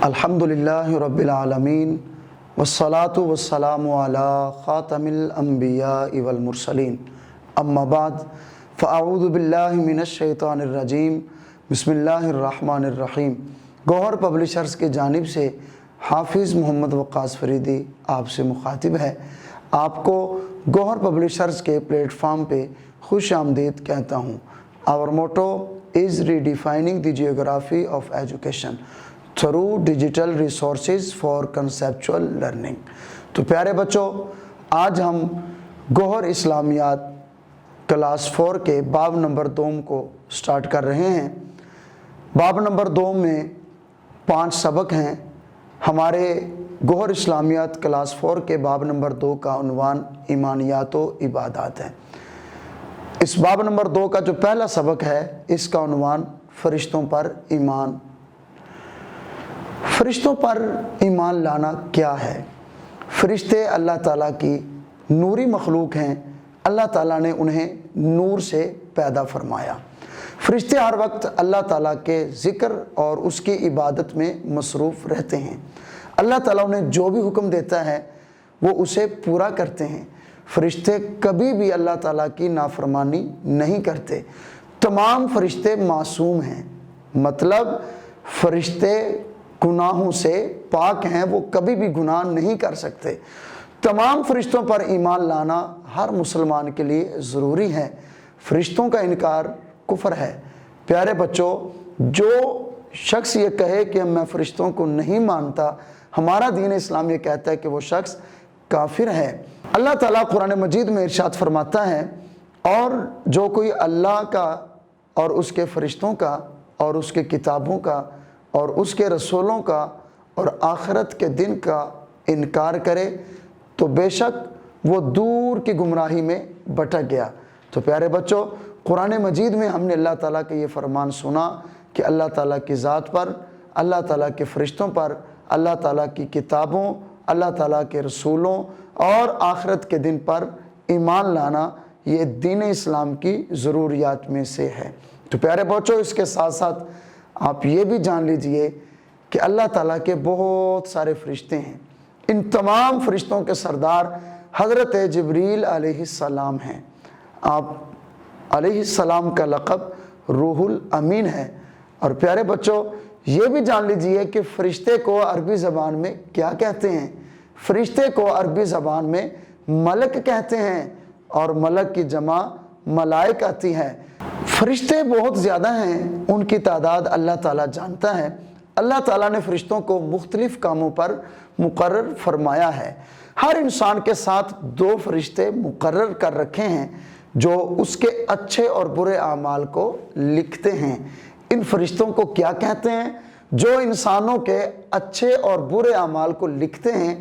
अल्हम्दुलिल्लाहि रब्बिल आलमीन वस्सलातु वस्सलामु अला ख़ातमिल अंबियाइ वल मुरसलीन अम्मा बाद फ़अऊज़ु बिल्लाहि मिनश शैतानिर रजीम बिस्मिल्लाहिर रहमानिर रहीम। गौहर पब्लिशर्स की जानिब से हाफिज़ मोहम्मद वक़ास फ़रीदी आपसे मुखातिब है। आपको गौहर पब्लिशर्स के प्लेटफार्म पे खुश आमदीद कहता हूँ। Our motto is redefining the geography of education through digital resources for conceptual learning. तो प्यारे बच्चों, आज हम गौहर इस्लामियात क्लास 4 के बाब नंबर 2 को स्टार्ट कर रहे हैं। बाब नंबर 2 में 5 सबक हैं। हमारे गौहर इस्लामियात क्लास 4 के बाब नंबर 2 का उन्वान ईमानियात व इबादात है। इस बाब नंबर 2 का जो पहला सबक है, इसका उन्वान फरिश्तों पर ईमान। फरिश्तों पर ईमान लाना क्या है? फरिश्ते अल्लाह ताला की नूरी मखलूक हैं। अल्लाह ताला ने उन्हें नूर से पैदा फरमाया। फरिश्ते हर वक्त अल्लाह ताला के ज़िक्र और उसकी इबादत में मसरूफ़ रहते हैं। अल्लाह ताला उन्हें जो भी हुक्म देता है वो उसे पूरा करते हैं। फरिश्ते कभी भी अल्लाह ताला की नाफरमानी नहीं करते। तमाम फरिश्ते मासूम हैं, मतलब फरिश्ते गुनाहों से पाक हैं, वो कभी भी गुनाह नहीं कर सकते। तमाम फरिश्तों पर ईमान लाना हर मुसलमान के लिए ज़रूरी है। फरिश्तों का इनकार कुफ्र है। प्यारे बच्चों, जो शख्स ये कहे कि मैं फ़रिश्तों को नहीं मानता, हमारा दीन इस्लाम ये कहता है कि वो शख्स काफिर है। अल्लाह ताला कुरान मजीद में इरशाद फरमाता है, और जो कोई अल्लाह का और उसके फ़रिश्तों का और उसके किताबों का और उसके रसूलों का और आखिरत के दिन का इनकार करे तो बेशक वो दूर की गुमराही में भटक गया। तो प्यारे बच्चों, कुरान मजीद में हमने अल्लाह ताला का ये फरमान सुना कि अल्लाह ताला की ज़ात पर, अल्लाह ताला के फ़रिश्तों पर, अल्लाह ताला की किताबों, अल्लाह ताला के रसूलों और आखिरत के दिन पर ईमान लाना, ये दीन इस्लाम की ज़रूरियात में से है। तो प्यारे बच्चों, इसके साथ साथ आप ये भी जान लीजिए कि अल्लाह ताला के बहुत सारे फ़रिश्ते हैं। इन तमाम फ़रिश्तों के सरदार हज़रत जिब्रील अलैहिस्सलाम हैं। आप अलैहिस्सलाम का लक़ब रूहुल अमीन है। और प्यारे बच्चों, ये भी जान लीजिए कि फ़रिश्ते को अरबी ज़बान में क्या कहते हैं। फ़रिश्ते को अरबी ज़बान में मलक कहते हैं, और मलक की जमा मलाइक आती है। फ़रिश्ते बहुत ज़्यादा हैं, उनकी तादाद अल्लाह ताला जानता है। अल्लाह ताला ने फ़रिश्तों को मुख्तलिफ़ कामों पर मुकर्रर फरमाया है। हर इंसान के साथ 2 फ़रिश्ते मुकर्रर कर रखे हैं जो उसके अच्छे और बुरे आमाल को लिखते हैं। इन फ़रिश्तों को क्या कहते हैं? जो इंसानों के अच्छे और बुरे आमाल को लिखते हैं,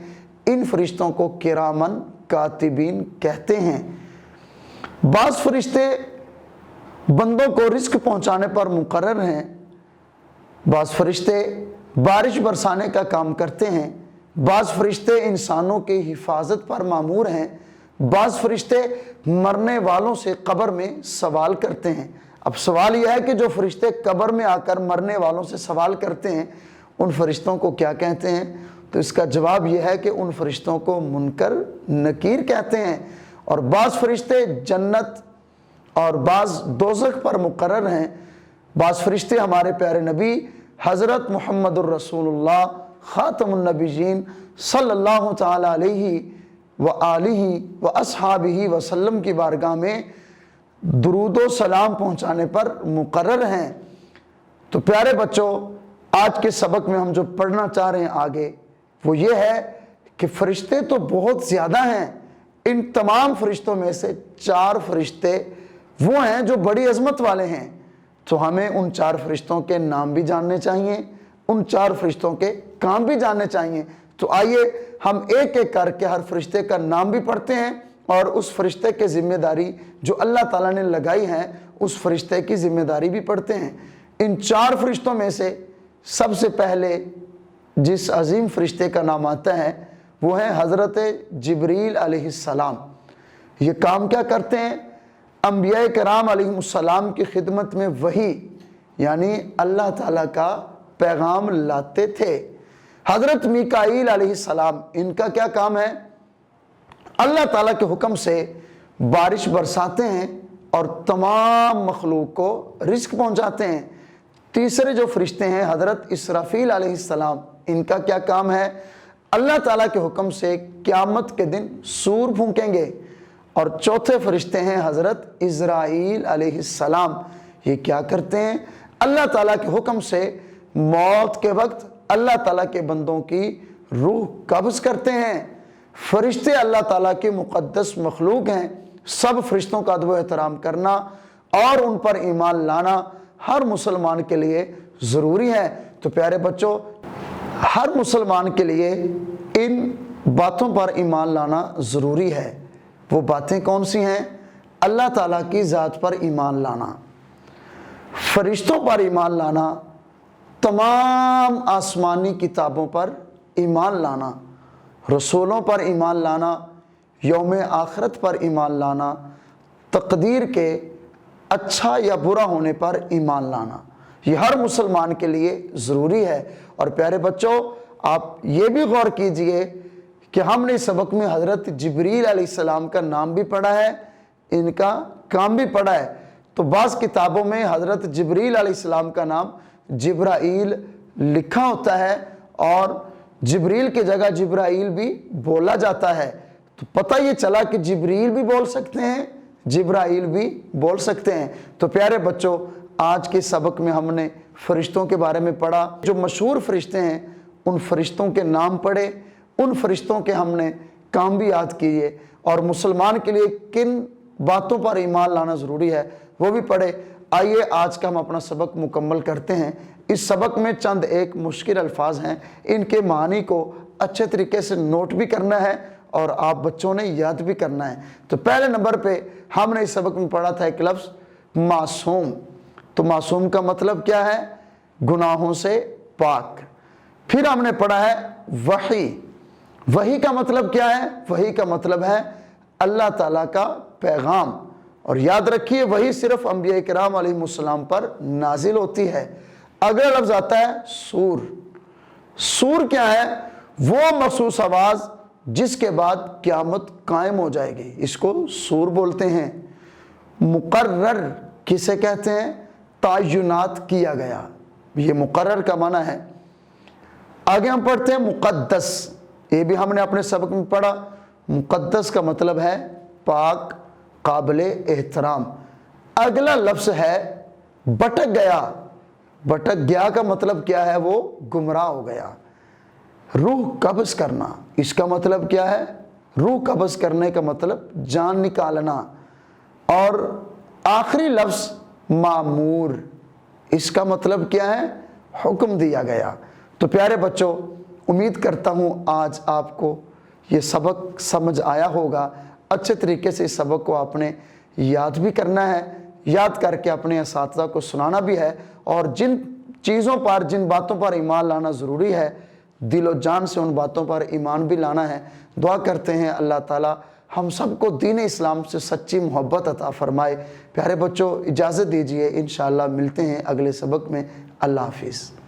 इन फ़रिश्तों को किरामन कातिबीन कहते हैं। बाज़ फ़रिश्ते बंदों को रिस्क पहुंचाने पर मुकर्रर हैं। बाज़ फ़रिश्ते बारिश बरसाने का काम करते हैं। बाज़ फ़रिश्ते इंसानों की हिफाजत पर मामूर हैं। बाज़ फ़रिश्ते मरने वालों से कब्र में सवाल करते हैं। अब सवाल यह है कि जो फ़रिश्ते कब्र में आकर मरने वालों से सवाल करते हैं, उन फ़रिश्तों को क्या कहते हैं? तो इसका जवाब यह है कि उन फ़रिश्तों को मुनकर नकीर कहते हैं। और बाज़ फ़रिश्ते जन्नत और बाज़ दोज़ख पर मुकर्रर हैं। बाज़ फ़रिश्ते हमारे प्यारे नबी हज़रत मुहम्मदुर रसूलुल्लाह ख़ातमुन नबीयीन सल्लल्लाहु तआला अलैहि व आलिहि व अस्हाबिहि वसल्लम की बारगाह में दुरूद व सलाम पहुँचाने पर मुकर्रर हैं। तो प्यारे बच्चों, आज के सबक में हम जो पढ़ना चाह रहे हैं आगे, वो ये है कि फ़रिश्ते तो बहुत ज़्यादा हैं। इन तमाम फ़रिश्तों में से 4 फ़रिश्ते वो हैं जो बड़ी अज़मत वाले हैं। तो हमें उन 4 फ़रिश्तों के नाम भी जानने चाहिए, उन 4 फ़रिश्तों के काम भी जानने चाहिए। तो आइए हम एक एक करके हर फ़रिश्ते का नाम भी पढ़ते हैं और उस फ़रिश्ते की ज़िम्मेदारी जो अल्लाह ताला ने लगाई है, उस फ़रिश्ते की ज़िम्मेदारी भी पढ़ते हैं। इन 4 फ़रिश्तों में से सबसे पहले जिस अज़ीम फ़रिश्ते का नाम आता है वो है हज़रत जिब्रील अलैहिस्सलाम। ये काम क्या करते हैं? अंबिया कराम अलैहिमुस्सलाम की खिदमत में वही, यानी अल्लाह ताला का पैगाम लाते थे। हज़रत मीकाईल अलैहिस्सलाम, इनका क्या काम है? अल्लाह ताला के हुक्म से बारिश बरसाते हैं और तमाम मखलूक को रिस्क पहुंचाते हैं। तीसरे जो फरिश्ते हैं हज़रत इसराफील अलैहिस्सलाम, इनका क्या काम है? अल्लाह ताला के हुक्म से क़यामत के दिन सूर फूंकेंगे। और चौथे फरिश्ते हैं हज़रत इज़राईल अलैहिस्सलाम, ये क्या करते हैं? अल्लाह ताला के हुक्म से मौत के वक्त अल्लाह ताला के बंदों की रूह कब्ज़ करते हैं। फरिश्ते अल्लाह ताला के मुक़द्दस मखलूक हैं। सब फरिश्तों का अदब व एहतराम करना और उन पर ईमान लाना हर मुसलमान के लिए ज़रूरी है। तो प्यारे बच्चों, हर मुसलमान के लिए इन बातों पर ईमान लाना ज़रूरी है। वो बातें कौन सी हैं? अल्लाह ताला की ज़ात पर ईमान लाना, फरिश्तों पर ईमान लाना, तमाम आसमानी किताबों पर ईमान लाना, रसूलों पर ईमान लाना, यौम आखिरत पर ईमान लाना, तकदीर के अच्छा या बुरा होने पर ईमान लाना, ये हर मुसलमान के लिए ज़रूरी है। और प्यारे बच्चों, आप ये भी गौर कीजिए कि हमने इस सबक में हज़रत जिब्रील अलैहिस्सलाम का नाम भी पढ़ा है, इनका काम भी पढ़ा है। तो बाज़ किताबों में हज़रत जिब्रील अलैहिस्सलाम का नाम जिब्राईल लिखा होता है और जिब्रील की जगह जिब्राईल भी बोला जाता है। तो पता ये चला कि जिब्रील भी बोल सकते हैं, जिब्राईल भी बोल सकते हैं। तो प्यारे बच्चों, आज के सबक में हमने फरिश्तों के बारे में पढ़ा। जो मशहूर फरिश्ते हैं उन फरिश्तों के नाम पढ़े, उन फरिश्तों के हमने काम भी याद किए और मुसलमान के लिए किन बातों पर ईमान लाना ज़रूरी है वो भी पढ़े। आइए आज का हम अपना सबक मुकम्मल करते हैं। इस सबक में चंद एक मुश्किल अल्फाज हैं, इनके मानी को अच्छे तरीके से नोट भी करना है और आप बच्चों ने याद भी करना है। तो पहले नंबर पे हमने इस सबक में पढ़ा था एक लफ्ज़ मासूम। तो मासूम का मतलब क्या है? गुनाहों से पाक। फिर हमने पढ़ा है वही। वही का मतलब क्या है? वही का मतलब है अल्लाह ताला का पैगाम। और याद रखिए, वही सिर्फ अंबिया किराम अलैहिस्सलाम पर नाजिल होती है। अगला लफ्ज़ आता है सूर। सूर क्या है? वो मखसूस आवाज़ जिसके बाद क़यामत कायम हो जाएगी, इसको सूर बोलते हैं। मुकर्रर किसे कहते हैं? तायुनात किया गया, ये मुकर्रर का माना है। आगे हम पढ़ते हैं मुक़द्दस। ये भी हमने अपने सबक में पढ़ा। मुक़द्दस का मतलब है पाक, काबिले एहतराम। अगला लफ्ज़ है भटक गया। भटक गया का मतलब क्या है? वो गुमराह हो गया। रूह कब्ज़ करना, इसका मतलब क्या है? रूह कब्ज़ करने का मतलब जान निकालना। और आखिरी लफ्ज़ मामूर, इसका मतलब क्या है? हुक्म दिया गया। तो प्यारे बच्चों, उम्मीद करता हूँ आज आपको ये सबक समझ आया होगा। अच्छे तरीके से इस सबक को आपने याद भी करना है, याद करके अपने असातिज़ा को सुनाना भी है। और जिन चीज़ों पर, जिन बातों पर ईमान लाना ज़रूरी है, दिलो जान से उन बातों पर ईमान भी लाना है। दुआ करते हैं अल्लाह ताला हम सबको दीन इस्लाम से सच्ची मोहब्बत अता फ़रमाए। प्यारे बच्चों, इजाज़त दीजिए, इंशाअल्लाह मिलते हैं अगले सबक में। अल्लाह हाफिज़।